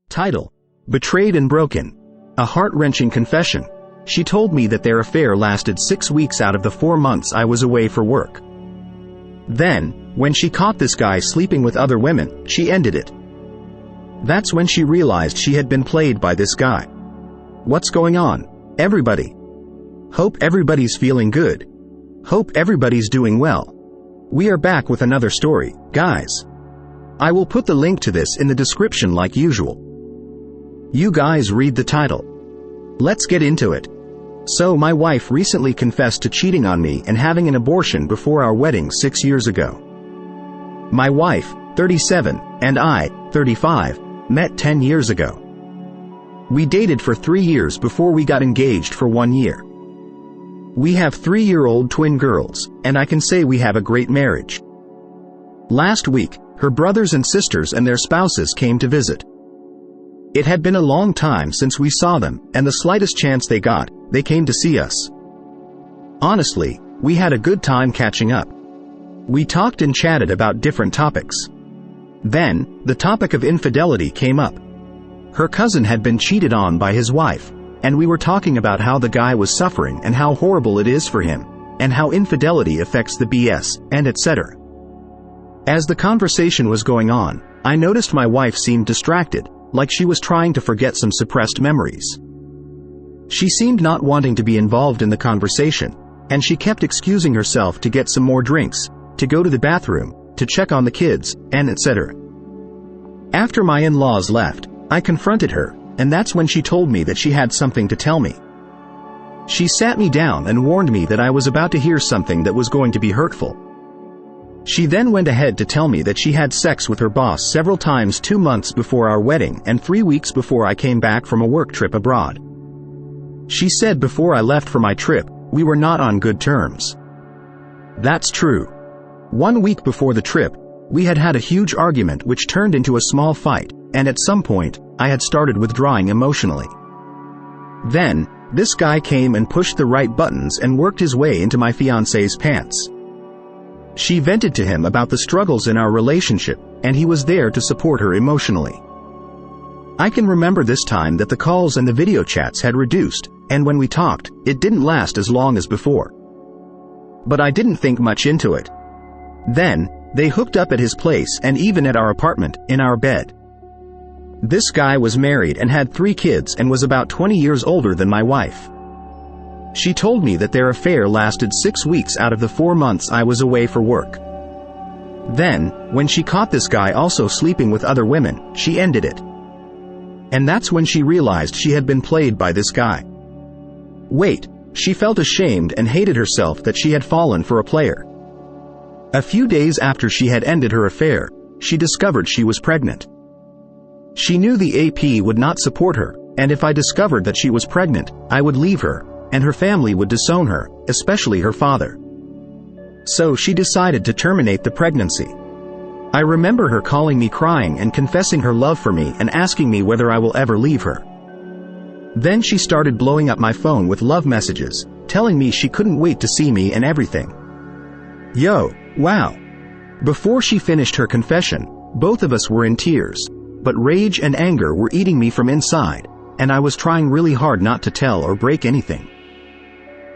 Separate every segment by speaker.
Speaker 1: Title: Betrayed and Broken. A heart-wrenching confession. She told me that their affair lasted 6 weeks out of the 4 months I was away for work. Then, when she caught this guy sleeping with other women, she ended it. That's when she realized she had been played by this guy. What's going on, everybody? Hope everybody's feeling good. Hope everybody's doing well. We are back with another story, guys. I will put the link to this in the description like usual. You guys read the title. Let's get into it. So my wife recently confessed to cheating on me and having an abortion before our wedding 6 years ago. My wife, 37, and I, 35, met 10 years ago. We dated for 3 years before we got engaged for 1 year. We have 3-year-old twin girls, and I can say we have a great marriage. Last week, her brothers and sisters and their spouses came to visit. It had been a long time since we saw them, and the slightest chance they got, they came to see us. Honestly, we had a good time catching up. We talked and chatted about different topics. Then, the topic of infidelity came up. Her cousin had been cheated on by his wife, and we were talking about how the guy was suffering and how horrible it is for him, and how infidelity affects the BS, and etc. As the conversation was going on, I noticed my wife seemed distracted, like she was trying to forget some suppressed memories. She seemed not wanting to be involved in the conversation, and she kept excusing herself to get some more drinks, to go to the bathroom, to check on the kids, and etc. After my in-laws left, I confronted her, and that's when she told me that she had something to tell me. She sat me down and warned me that I was about to hear something that was going to be hurtful. She then went ahead to tell me that she had sex with her boss several times 2 months before our wedding and 3 weeks before I came back from a work trip abroad. She said before I left for my trip, we were not on good terms. That's true. 1 week before the trip, we had had a huge argument which turned into a small fight, and at some point, I had started withdrawing emotionally. Then, this guy came and pushed the right buttons and worked his way into my fiancé's pants. She vented to him about the struggles in our relationship, and he was there to support her emotionally. I can remember this time that the calls and the video chats had reduced, and when we talked, it didn't last as long as before. But I didn't think much into it. Then, they hooked up at his place and even at our apartment, in our bed. This guy was married and had 3 kids and was about 20 years older than my wife. She told me that their affair lasted 6 weeks out of the 4 months I was away for work. Then, when she caught this guy also sleeping with other women, she ended it. And that's when she realized she had been played by this guy. Wait, she felt ashamed and hated herself that she had fallen for a player. A few days after she had ended her affair, she discovered she was pregnant. She knew the AP would not support her, and if I discovered that she was pregnant, I would leave her, and her family would disown her, especially her father. So she decided to terminate the pregnancy. I remember her calling me crying and confessing her love for me and asking me whether I will ever leave her. Then she started blowing up my phone with love messages, telling me she couldn't wait to see me and everything. Yo, wow. Before she finished her confession, both of us were in tears, but rage and anger were eating me from inside, and I was trying really hard not to tell or break anything.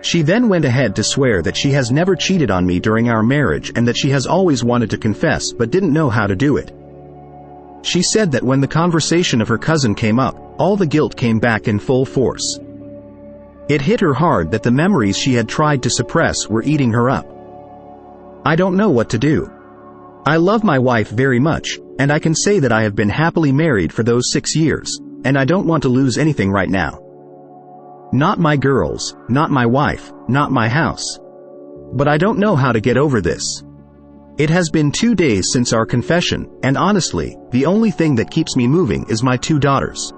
Speaker 1: She then went ahead to swear that she has never cheated on me during our marriage and that she has always wanted to confess but didn't know how to do it. She said that when the conversation of her cousin came up, all the guilt came back in full force. It hit her hard that the memories she had tried to suppress were eating her up. I don't know what to do. I love my wife very much, and I can say that I have been happily married for those 6 years, and I don't want to lose anything right now. Not my girls, not my wife, not my house. But I don't know how to get over this. It has been 2 days since our confession, and honestly, the only thing that keeps me moving is my 2 daughters.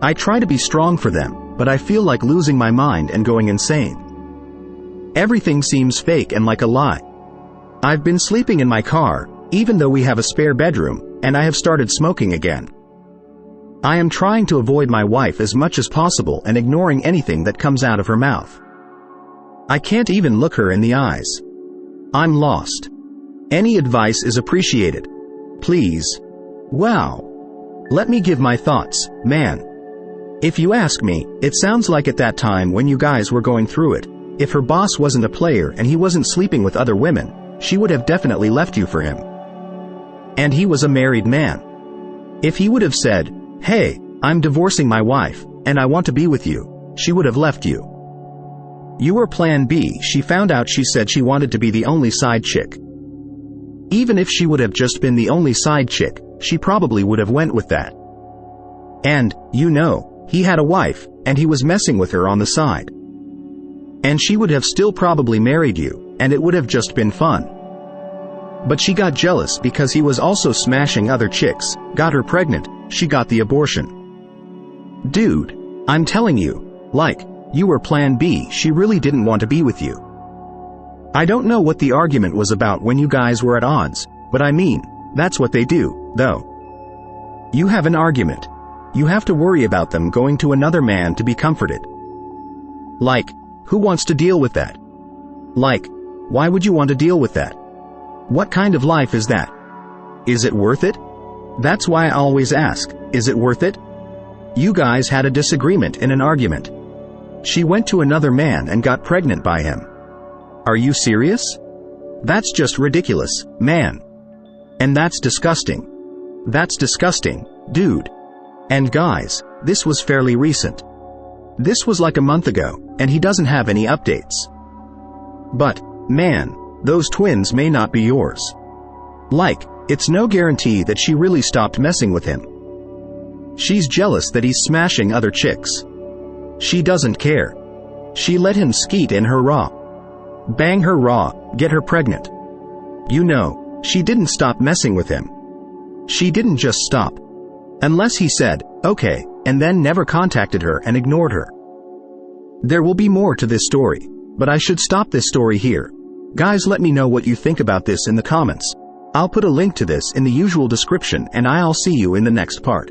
Speaker 1: I try to be strong for them, but I feel like losing my mind and going insane. Everything seems fake and like a lie. I've been sleeping in my car, even though we have a spare bedroom, and I have started smoking again. I am trying to avoid my wife as much as possible and ignoring anything that comes out of her mouth. I can't even look her in the eyes. I'm lost. Any advice is appreciated. Please. Wow. Let me give my thoughts, man. If you ask me, it sounds like at that time when you guys were going through it, if her boss wasn't a player and he wasn't sleeping with other women, she would have definitely left you for him. And he was a married man. If he would have said, "Hey, I'm divorcing my wife, and I want to be with you," she would have left you. You were plan B. She found out she said she wanted to be the only side chick. Even if she would have just been the only side chick, she probably would have went with that. And, you know, he had a wife, and he was messing with her on the side. And she would have still probably married you, and it would have just been fun. But she got jealous because he was also smashing other chicks, got her pregnant, she got the abortion. Dude, I'm telling you, like, you were plan B, she really didn't want to be with you. I don't know what the argument was about when you guys were at odds, but I mean, that's what they do, though. You have an argument. You have to worry about them going to another man to be comforted. Like, who wants to deal with that? Like, why would you want to deal with that? What kind of life is that? Is it worth it? That's why I always ask, is it worth it? You guys had a disagreement in an argument. She went to another man and got pregnant by him. Are you serious? That's just ridiculous, man. And that's disgusting. That's disgusting, dude. And guys, this was fairly recent. This was like a month ago, and he doesn't have any updates. But, man, those twins may not be yours. Like, it's no guarantee that she really stopped messing with him. She's jealous that he's smashing other chicks. She doesn't care. She let him skeet in her raw. Bang her raw, get her pregnant. You know, she didn't stop messing with him. She didn't just stop. Unless he said, okay, and then never contacted her and ignored her. There will be more to this story, but I should stop this story here. Guys, let me know what you think about this in the comments. I'll put a link to this in the usual description, and I'll see you in the next part.